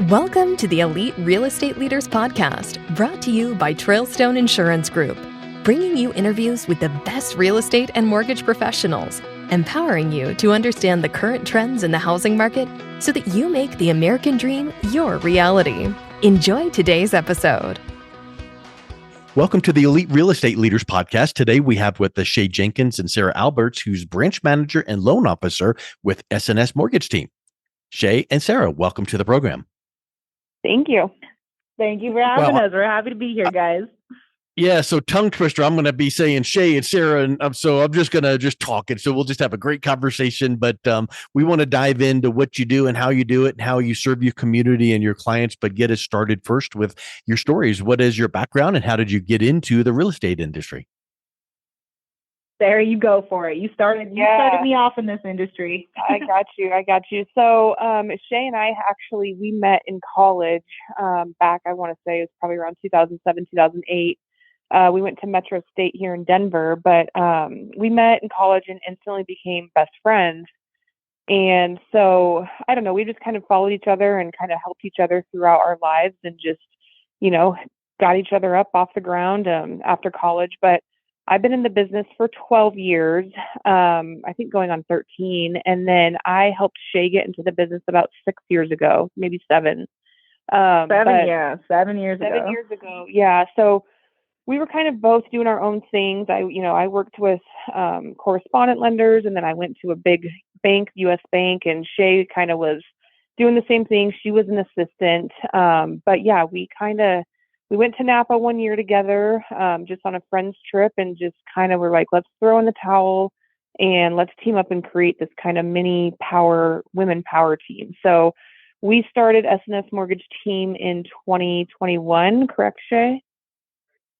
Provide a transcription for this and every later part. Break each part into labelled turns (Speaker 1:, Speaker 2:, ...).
Speaker 1: Welcome to the Elite Real Estate Leaders Podcast, brought to you by Trailstone Insurance Group, bringing you interviews with the best real estate and mortgage professionals, empowering you to understand the current trends in the housing market so that you make the American dream your reality. Enjoy today's episode.
Speaker 2: Welcome to the Elite Real Estate Leaders Podcast. Today we have with us Shay Jenkins and Sarah Alberts, who's branch manager and loan officer with S&S Mortgage Team. Shay and Sarah, welcome to the program.
Speaker 3: Thank you.
Speaker 4: Thank you for having us. We're happy to be here, guys.
Speaker 2: Yeah, so tongue twister, I'm going to be saying Shay and Sarah, and so I'm just going to talk, and so we'll just have a great conversation, but we want to dive into what you do and how you do it and how you serve your community and your clients, but get us started first with your stories. What is your background and how did you get into the real estate industry?
Speaker 4: Sarah, you go for it. You started me off in this industry.
Speaker 3: I got you. So Shay and I we met in college back, I want to say it was probably around 2007, 2008. We went to Metro State here in Denver, but we met in college and instantly became best friends. And so, I don't know, we just kind of followed each other and kind of helped each other throughout our lives and just, got each other up off the ground after college. But I've been in the business for 12 years, I think going on 13. And then I helped Shay get into the business about 6 years ago, maybe 7.
Speaker 4: 7 years ago.
Speaker 3: Yeah. So we were kind of both doing our own things. I worked with correspondent lenders, and then I went to a big bank, US Bank, and Shay kind of was doing the same thing. She was an assistant. But yeah, we went to Napa one year together, just on a friend's trip, and just kind of were like, let's throw in the towel and let's team up and create this kind of mini women power team. So we started S&S Mortgage Team in 2021, correct, Shay?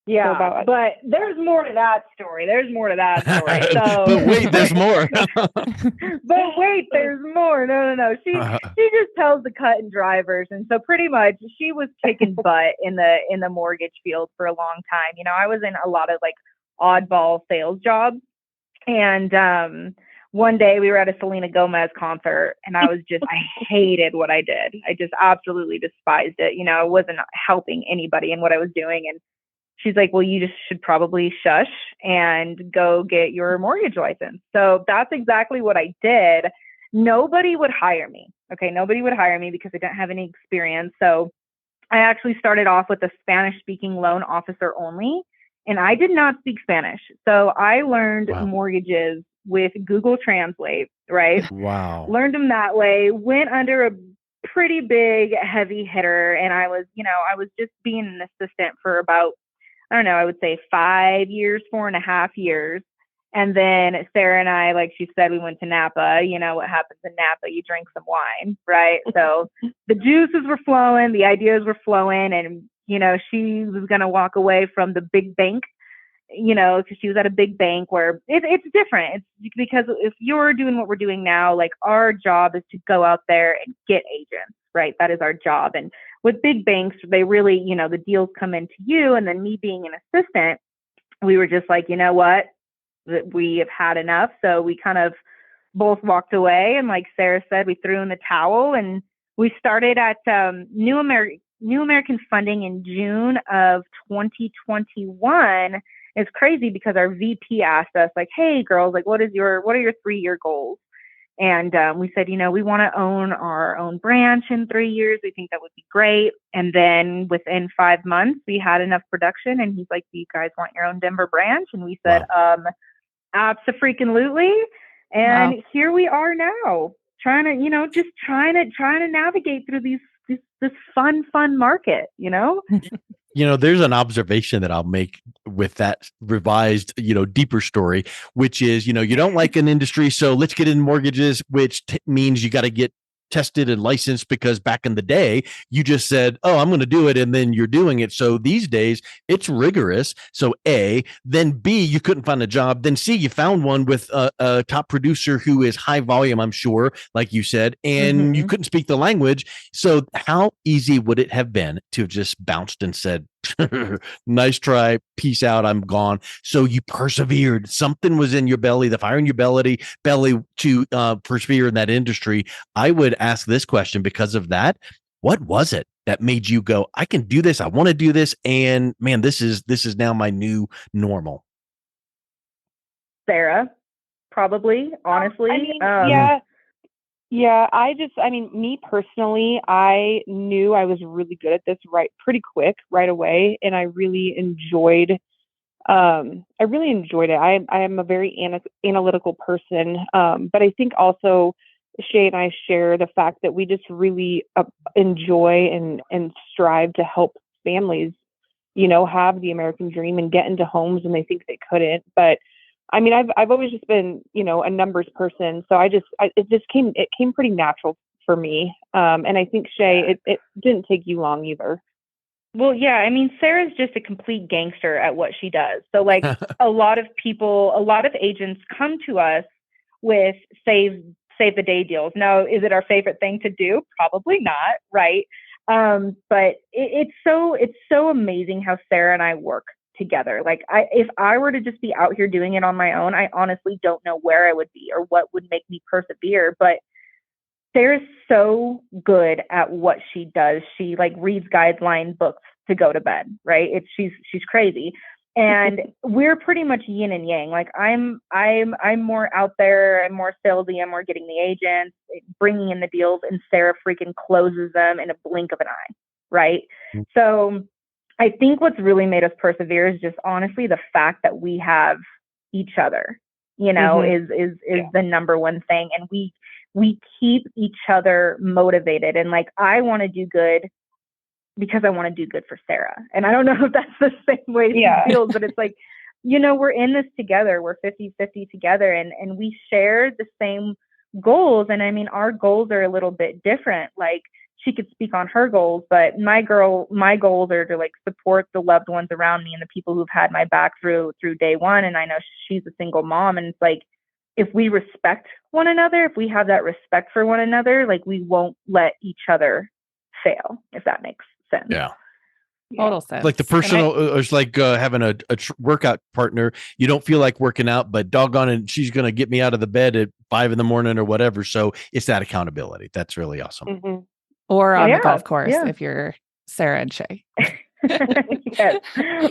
Speaker 4: Yeah, but there's more to that story.
Speaker 2: So, but wait, there's more.
Speaker 4: But wait, there's more. No. She just tells the cut and dry version. So pretty much, she was kicking butt in the mortgage field for a long time. I was in a lot of like oddball sales jobs, and one day we were at a Selena Gomez concert, and I hated what I did. I just absolutely despised it. I wasn't helping anybody in what I was doing, and she's like, well, you just should probably shush and go get your mortgage license. So that's exactly what I did. Nobody would hire me. Okay. Nobody would hire me because I didn't have any experience. So I actually started off with a Spanish speaking loan officer only, and I did not speak Spanish. So I learned mortgages with Google Translate, right?
Speaker 2: Wow.
Speaker 4: Learned them that way, went under a pretty big heavy hitter. And I was just being an assistant for about, I would say 5 years, 4.5 years. And then Sarah and I, like she said, we went to Napa. You know what happens in Napa? You drink some wine, right? So the juices were flowing, the ideas were flowing. And, she was going to walk away from the big bank, because she was at a big bank where it's different. It's because if you're doing what we're doing now, like our job is to go out there and get agents, right? That is our job. And with big banks, they really, the deals come into you. And then me being an assistant, we were just like, you know what, we have had enough. So we kind of both walked away. And like Sarah said, we threw in the towel, and we started at New American Funding in June of 2021. It's crazy because our VP asked us like, hey girls, like what are your 3-year goals? And we said, we want to own our own branch in 3 years. We think that would be great. And then within 5 months, we had enough production. And he's like, do you guys want your own Denver branch? And we said, abso-freaking-lutely. And here we are now, trying to navigate through this fun market,
Speaker 2: There's an observation that I'll make with that revised, deeper story, which is, you don't like an industry, so let's get in mortgages, which means you got to get tested and licensed, because back in the day, you just said, oh, I'm going to do it, and then you're doing it. So these days, it's rigorous. So A, then B, you couldn't find a job. Then C, you found one with a top producer who is high volume, I'm sure, like you said, and you couldn't speak the language. So how easy would it have been to have just bounced and said, nice try, peace out, I'm gone? So you persevered. Something was in your belly, the fire in your belly to persevere in that industry. I would ask this question because of that. What was it that made you go, I can do this. I want to do this. And man, this is now my new normal.
Speaker 4: Sarah, probably, honestly.
Speaker 3: Yeah. Me personally, I knew I was really good at this pretty quick right away. And I really enjoyed it. I am a very analytical person. But I think also Shay and I share the fact that we just really enjoy and strive to help families, have the American dream and get into homes when they think they couldn't. But I mean, I've always just been, a numbers person. So it came pretty natural for me. And I think Shay, it didn't take you long either.
Speaker 4: Well, yeah, I mean, Sarah's just a complete gangster at what she does. So like a lot of agents come to us with save the day deals. Now, is it our favorite thing to do? Probably not, right? But it's so amazing how Sarah and I work together. Like if I were to just be out here doing it on my own, I honestly don't know where I would be or what would make me persevere. But Sarah's so good at what she does. She like reads guideline books to go to bed, right? She's crazy. And we're pretty much yin and yang. Like I'm more out there. I'm more salesy. I'm more getting the agents, bringing in the deals, and Sarah freaking closes them in a blink of an eye, right? Mm-hmm. So I think what's really made us persevere is just honestly the fact that we have each other, mm-hmm. is the number one thing. And we keep each other motivated. And like, I want to do good because I want to do good for Sarah. And I don't know if that's the same way she feels, but it's like, we're in this together. We're 50-50 together and we share the same goals. And I mean, our goals are a little bit different. Like she could speak on her goals, but my goals are to like support the loved ones around me and the people who've had my back through day one. And I know she's a single mom. And it's like, if we respect one another, if we have that respect for one another, like we won't let each other fail, if that makes sense.
Speaker 2: Yeah.
Speaker 5: Total sense.
Speaker 2: Like the personal, it's like having a workout partner. You don't feel like working out, but doggone it, she's going to get me out of the bed at 5 a.m. or whatever. So it's that accountability. That's really awesome.
Speaker 5: Mm-hmm. Or on the golf course if you're Sarah and Shay.
Speaker 4: Yes.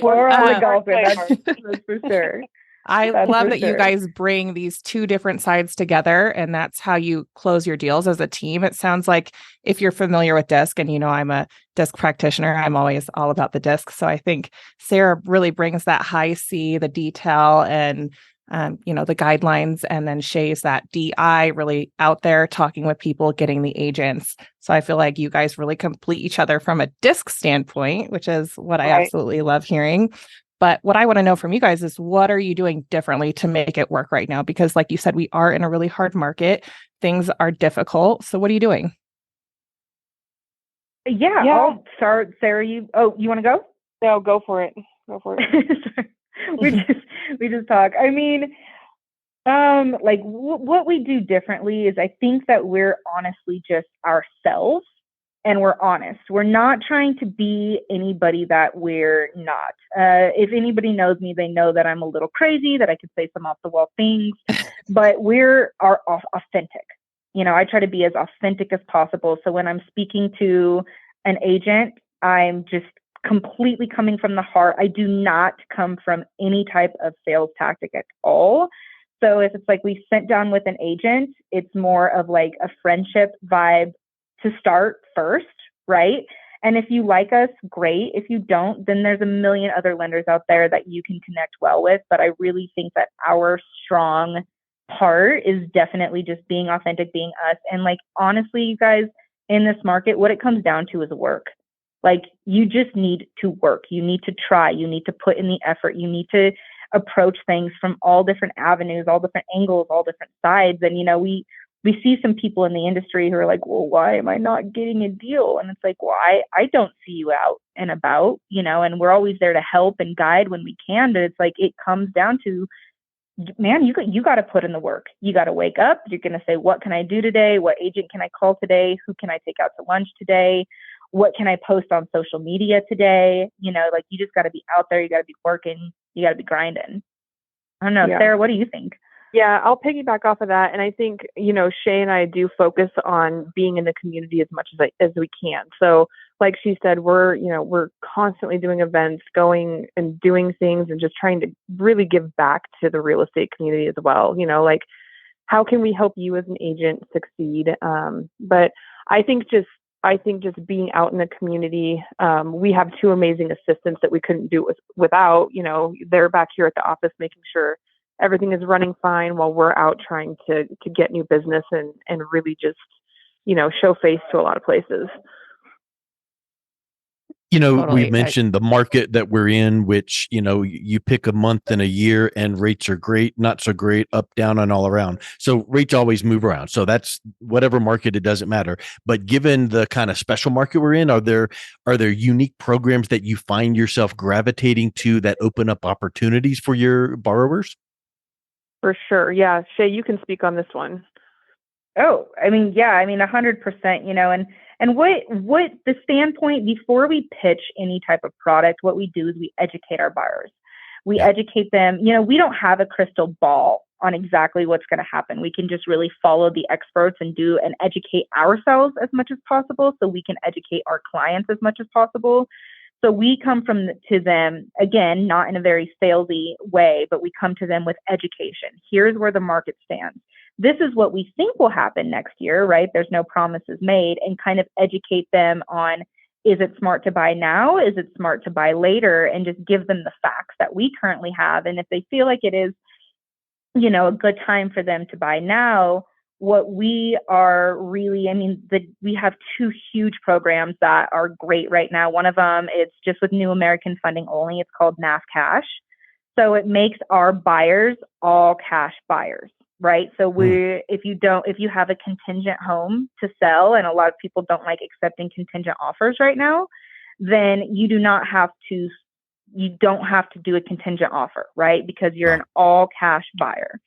Speaker 4: Or on the golf course. That's for sure.
Speaker 5: I love that you guys bring these two different sides together, and that's how you close your deals as a team. It sounds like if you're familiar with DISC, and I'm a DISC practitioner, I'm always all about the DISC. So I think Sarah really brings that high C, the detail, and the guidelines, and then Shay's that DI, really out there talking with people, getting the agents. So I feel like you guys really complete each other from a DISC standpoint, which is what I absolutely love hearing. But what I want to know from you guys is, what are you doing differently to make it work right now? Because like you said, we are in a really hard market. Things are difficult. So what are you doing?
Speaker 4: Yeah. I'll start. Sarah, you want to go?
Speaker 3: No, go for it.
Speaker 4: we just talk. I mean, what we do differently is I think that we're honestly just ourselves. And we're honest. We're not trying to be anybody that we're not. If anybody knows me, they know that I'm a little crazy, that I could say some off the wall things, but we're authentic. I try to be as authentic as possible. So when I'm speaking to an agent, I'm just completely coming from the heart. I do not come from any type of sales tactic at all. So if it's like we sit down with an agent, it's more of like a friendship vibe to start first, right? And if you like us, great. If you don't, then there's a million other lenders out there that you can connect well with. But I really think that our strong part is definitely just being authentic, being us. And like, honestly, you guys, in this market, what it comes down to is work. Like, you just need to work. You need to try. You need to put in the effort. You need to approach things from all different avenues, all different angles, all different sides. And, we see some people in the industry who are like, well, why am I not getting a deal? And it's like, well, I don't see you out and about, and we're always there to help and guide when we can. But it's like, it comes down to, man, you got to put in the work. You got to wake up. You're going to say, what can I do today? What agent can I call today? Who can I take out to lunch today? What can I post on social media today? You just got to be out there. You got to be working. You got to be grinding. I don't know. Sarah, what do you think?
Speaker 3: Yeah, I'll piggyback off of that. And I think, Shay and I do focus on being in the community as much as we can. So like she said, we're constantly doing events, going and doing things and just trying to really give back to the real estate community as well. Like how can we help you as an agent succeed? But I think just being out in the community, we have two amazing assistants that we couldn't do without. They're back here at the office making sure everything is running fine while we're out trying to get new business and really just, show face to a lot of places.
Speaker 5: Totally.
Speaker 2: We mentioned the market that we're in, which, you pick a month and a year and rates are great, not so great, up, down, and all around. So rates always move around. So that's whatever market, it doesn't matter. But given the kind of special market we're in, are there unique programs that you find yourself gravitating to that open up opportunities for your borrowers?
Speaker 3: For sure. Yeah. Shay, you can speak on this one.
Speaker 4: Oh, I mean, yeah, 100%, and what the standpoint before we pitch any type of product, what we do is we educate our buyers. We educate them. We don't have a crystal ball on exactly what's going to happen. We can just really follow the experts and educate ourselves as much as possible so we can educate our clients as much as possible. So we come to them, again, not in a very salesy way, but we come to them with education. Here's where the market stands. This is what we think will happen next year, right? There's no promises made, and kind of educate them on, is it smart to buy now? Is it smart to buy later? And just give them the facts that we currently have. And if they feel like it is, a good time for them to buy now, what we are really, we have two huge programs that are great right now. One of them is just with new American funding only. It's called NAF Cash. So it makes our buyers all cash buyers, right? So if you have a contingent home to sell, and a lot of people don't like accepting contingent offers right now, then you don't have to do a contingent offer, right? Because you're an all cash buyer.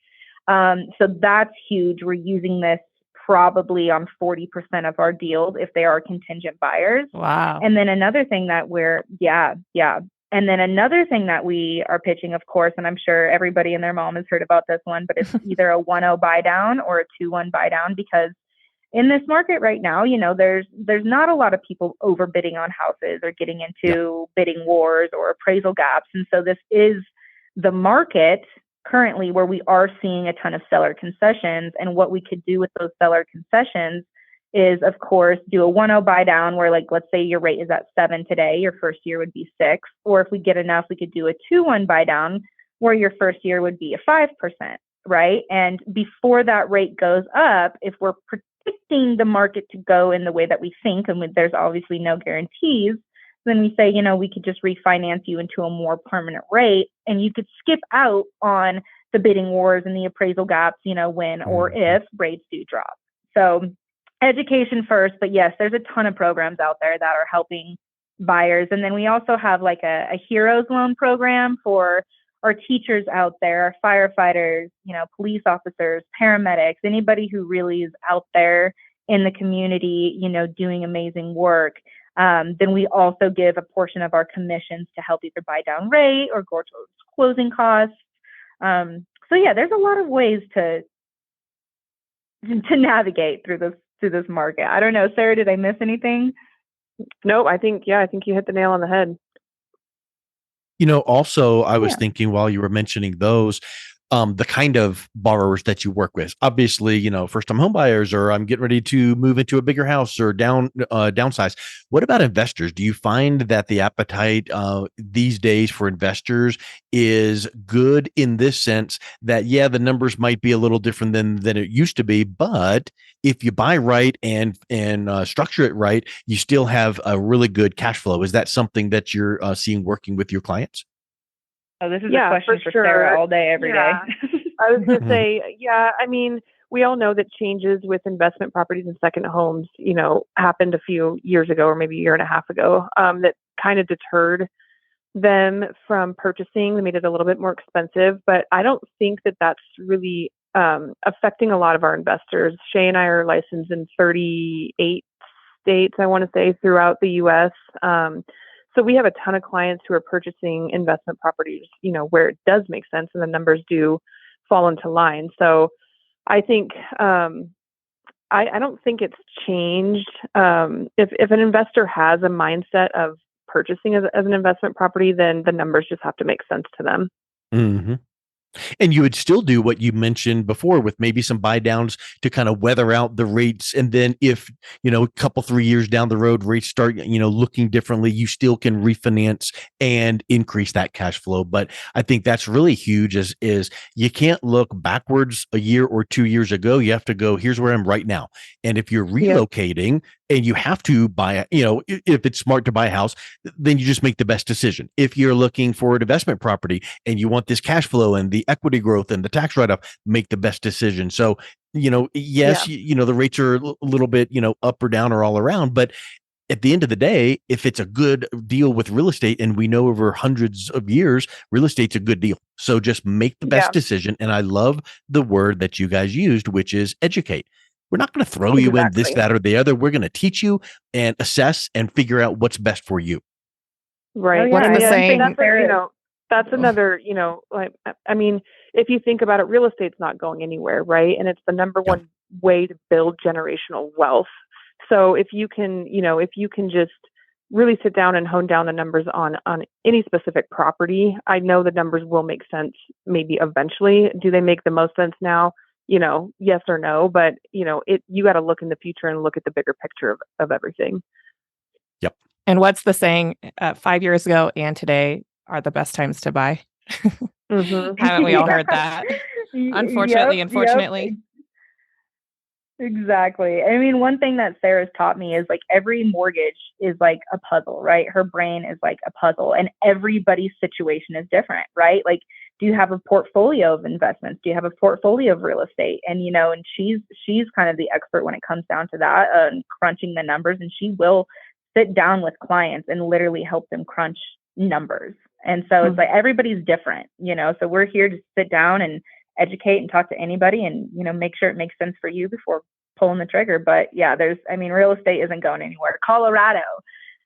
Speaker 4: So that's huge. We're using this probably on 40% of our deals if they are contingent buyers.
Speaker 5: Wow.
Speaker 4: And then another thing that And then another thing that we are pitching, of course, and I'm sure everybody and their mom has heard about this one, but it's either a 1-0 buy down or a 2-1 buy down, because in this market right now, there's not a lot of people overbidding on houses or getting into bidding wars or appraisal gaps. And so this is the market currently where we are seeing a ton of seller concessions. And what we could do with those seller concessions is, of course, do a 1-0 buy down where, like, let's say your rate is at 7 today, your first year would be 6. Or if we get enough, we could do a 2-1 buy down where your first year would be a 5%, right? And before that rate goes up, if we're predicting the market to go in the way that we think, and there's obviously no guarantees, then we say, we could just refinance you into a more permanent rate, and you could skip out on the bidding wars and the appraisal gaps, when or if rates do drop. So education first, but yes, there's a ton of programs out there that are helping buyers. And then we also have like a heroes loan program for our teachers out there, our firefighters, police officers, paramedics, anybody who really is out there in the community, doing amazing work. Then we also give a portion of our commissions to help either buy down rate or go towards closing costs. So yeah, there's a lot of ways to navigate through this market. I don't know, Sarah, did I miss anything?
Speaker 3: Nope. I think you hit the nail on the head.
Speaker 2: Also, I was thinking while you were mentioning those, the kind of borrowers that you work with. Obviously, first-time home buyers, or I'm getting ready to move into a bigger house or downsize. What about investors? Do you find that the appetite these days for investors is good in this sense that, the numbers might be a little different than it used to be, but if you buy right and structure it right, you still have a really good cash flow? Is that something that you're seeing working with your clients?
Speaker 4: Oh, this is a question for Sarah all day, every day.
Speaker 3: I was going to say, we all know that changes with investment properties and second homes, happened a few years ago, or maybe a year and a half ago, that kind of deterred them from purchasing. They made it a little bit more expensive, but I don't think that that's really affecting a lot of our investors. Shay and I are licensed in 38 states, I want to say, throughout the U.S. So we have a ton of clients who are purchasing investment properties, where it does make sense and the numbers do fall into line. So I think, I don't think it's changed. If an investor has a mindset of purchasing as an investment property, then the numbers just have to make sense to them.
Speaker 2: Mm-hmm. And you would still do what you mentioned before with maybe some buy downs to kind of weather out the rates. And then if, a couple, 3 years down the road, rates start, looking differently, you still can refinance and increase that cash flow. But I think that's really huge is you can't look backwards a year or 2 years ago. You have to go, here's where I'm right now. And if you're relocating and you have to buy, if it's smart to buy a house, then you just make the best decision. If you're looking for an investment property and you want this cash flow and the equity growth and the tax write-off, make the best decision. So, yes, the rates are a little bit, up or down or all around, but at the end of the day, if it's a good deal with real estate, and we know over hundreds of years, real estate's a good deal. So just make the best decision. And I love the word that you guys used, which is educate. We're not going to throw you in this, that, or the other. We're going to teach you and assess and figure out what's best for you.
Speaker 3: Right.
Speaker 5: What's the saying?
Speaker 3: That's another, like, I mean, if you think about it, real estate's not going anywhere, right? And it's the number one way to build generational wealth. So if you can just really sit down and hone down the numbers on any specific property, I know the numbers will make sense maybe eventually. Do they make the most sense now? Yes or no, but you got to look in the future and look at the bigger picture of everything.
Speaker 2: Yep.
Speaker 5: And what's the saying? 5 years ago and today are the best times to buy.
Speaker 3: Mm-hmm.
Speaker 5: Haven't we all heard that? Unfortunately.
Speaker 4: Yep. Exactly. I mean, one thing that Sarah's taught me is like every mortgage is like a puzzle, right? Her brain is like a puzzle, and everybody's situation is different, right? Like, do you have a portfolio of investments? Do you have a portfolio of real estate? And, and she's kind of the expert when it comes down to that, crunching the numbers, and she will sit down with clients and literally help them crunch numbers. And so it's like everybody's different, so we're here to sit down and educate and talk to anybody and, make sure it makes sense for you before pulling the trigger. But yeah, real estate isn't going anywhere. Colorado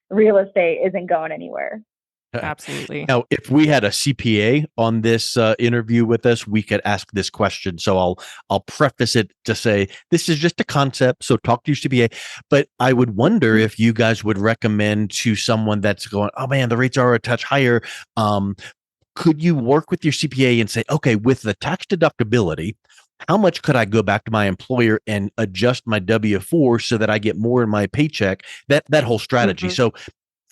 Speaker 4: real estate isn't going anywhere.
Speaker 5: Absolutely.
Speaker 2: Now, if we had a CPA on this interview with us, we could ask this question. So I'll preface it to say this is just a concept. So talk to your CPA. But I would wonder if you guys would recommend to someone that's going, oh man, the rates are a touch higher. Could you work with your CPA and say, okay, with the tax deductibility, how much could I go back to my employer and adjust my W-4 so that I get more in my paycheck? That whole strategy. So,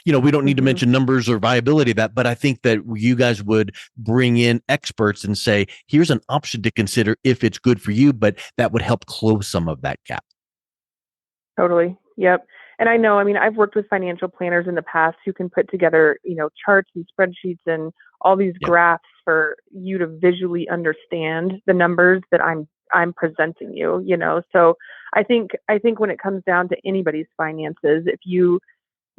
Speaker 2: we don't need to mention numbers or viability of that, but I think that you guys would bring in experts and say, here's an option to consider if it's good for you, but that would help close some of that gap.
Speaker 3: Totally. Yep. And I know, I've worked with financial planners in the past who can put together, charts and spreadsheets and all these graphs for you to visually understand the numbers that I'm presenting you, So I think when it comes down to anybody's finances, if you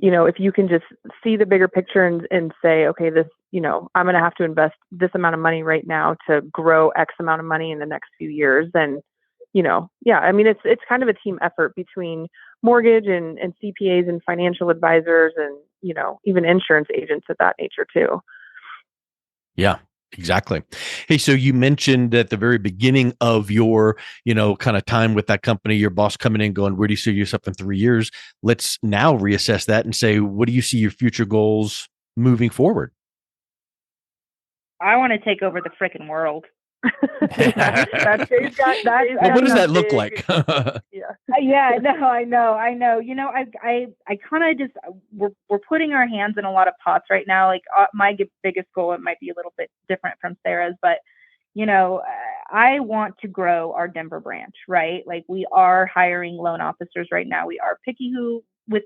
Speaker 3: can just see the bigger picture and say, okay, this, I'm going to have to invest this amount of money right now to grow X amount of money in the next few years, then, it's kind of a team effort between mortgage and CPAs and financial advisors and, even insurance agents of that nature too.
Speaker 2: Yeah, exactly. Hey, so you mentioned at the very beginning of your, kind of time with that company, your boss coming in going, where do you see yourself in 3 years? Let's now reassess that and say, what do you see your future goals moving forward?
Speaker 4: I want to take over the freaking world.
Speaker 2: What does that look like?
Speaker 4: Yeah, no, I know. I kind of just, we're putting our hands in a lot of pots right now. Like my biggest goal, it might be a little bit different from Sarah's, but I want to grow our Denver branch, right? Like we are hiring loan officers right now. We are picky with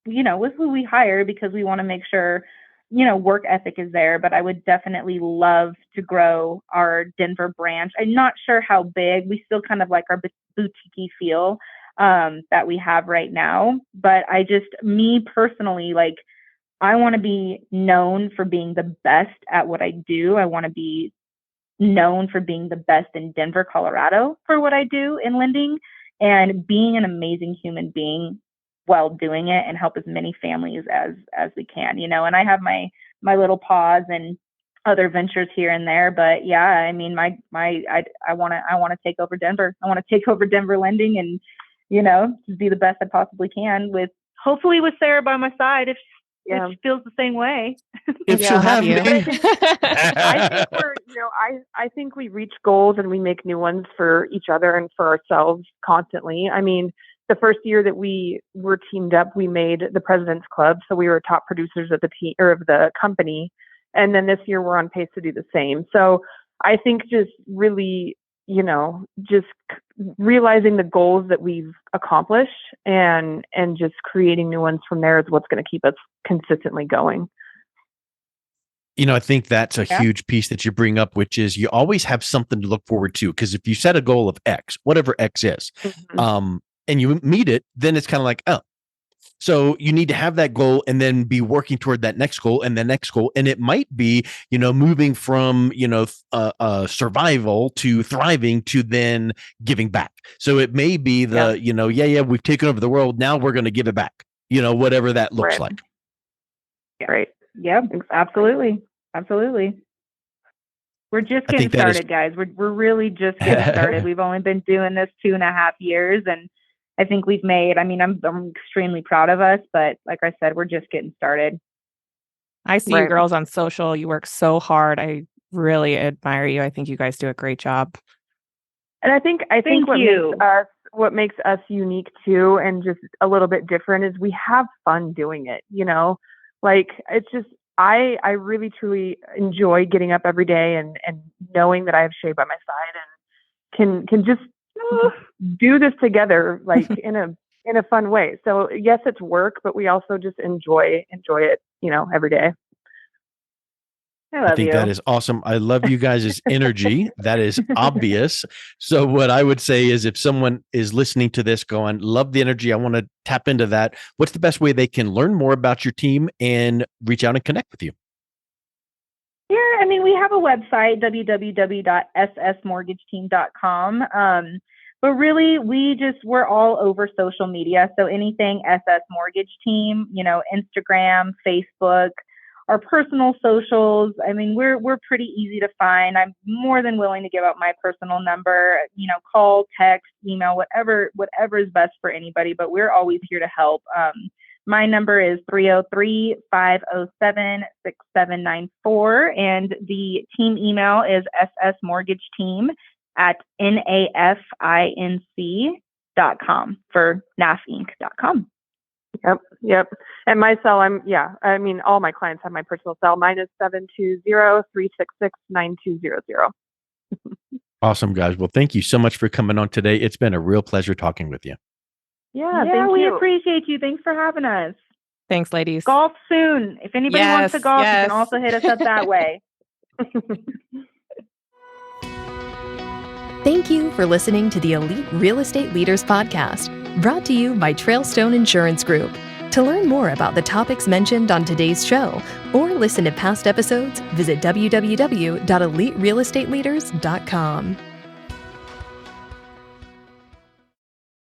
Speaker 4: who we hire because we want to make sure work ethic is there, but I would definitely love to grow our Denver branch. I'm not sure how big. We still kind of like our boutique feel that we have right now. But me personally, like I want to be known for being the best at what I do. I want to be known for being the best in Denver, Colorado for what I do in lending and being an amazing human being while doing it and help as many families as we can, and I have my little pause and other ventures here and there. But yeah, I mean, I want to take over Denver. I want to take over Denver lending and, just be the best I possibly can hopefully with Sarah by my side if she feels the same way.
Speaker 2: If she'll have you.
Speaker 3: I think I think we reach goals and we make new ones for each other and for ourselves constantly. I mean, the first year that we were teamed up, we made the President's Club. So we were top producers of the team or of the company. And then this year we're on pace to do the same. So I think just really, just realizing the goals that we've accomplished and just creating new ones from there is what's going to keep us consistently going.
Speaker 2: I think that's a huge piece that you bring up, which is you always have something to look forward to. Because if you set a goal of X, whatever X is, and you meet it, then it's kind of like, oh, so you need to have that goal and then be working toward that next goal and the next goal. And it might be, moving from, survival to thriving to then giving back. So it may be we've taken over the world. Now we're going to give it back, whatever that looks like.
Speaker 3: Right.
Speaker 4: Yeah, absolutely. Absolutely. We're just getting started, guys. We're really just getting started. We've only been doing this 2.5 years, and I think we've made, I'm extremely proud of us, but like I said, we're just getting started.
Speaker 5: I see you girls on social. You work so hard. I really admire you. I think you guys do a great job.
Speaker 3: And I think what makes us unique too, and just a little bit different, is we have fun doing it. Like it's just, I really truly enjoy getting up every day and knowing that I have Shay by my side and can just do this together, like in a fun way. So yes, it's work, but we also just enjoy it, every day.
Speaker 2: I think that is awesome. I love you guys' energy. That is obvious. So what I would say is if someone is listening to this going, love the energy, I want to tap into that, what's the best way they can learn more about your team and reach out and connect with you?
Speaker 4: Yeah, I mean, we have a website, www.ssmortgageteam.com. But really, we're all over social media. So anything SS Mortgage Team, Instagram, Facebook, our personal socials. I mean, we're pretty easy to find. I'm more than willing to give out my personal number, call, text, email, whatever is best for anybody, but we're always here to help. My number is 303-507-6794, and the team email is ssmortgageteam@nafinc.com for nafinc.com.
Speaker 3: Yep. And my cell, all my clients have my personal cell. Mine is 720-366-9200.
Speaker 2: Awesome, guys. Well, thank you so much for coming on today. It's been a real pleasure talking with you.
Speaker 3: Yeah,
Speaker 4: we appreciate you. Thanks for having us.
Speaker 5: Thanks, ladies.
Speaker 4: Golf soon. If anybody wants to golf, you can also hit us up that way.
Speaker 1: Thank you for listening to the Elite Real Estate Leaders Podcast, brought to you by Trailstone Insurance Group. To learn more about the topics mentioned on today's show or listen to past episodes, visit www.eliterealestateleaders.com.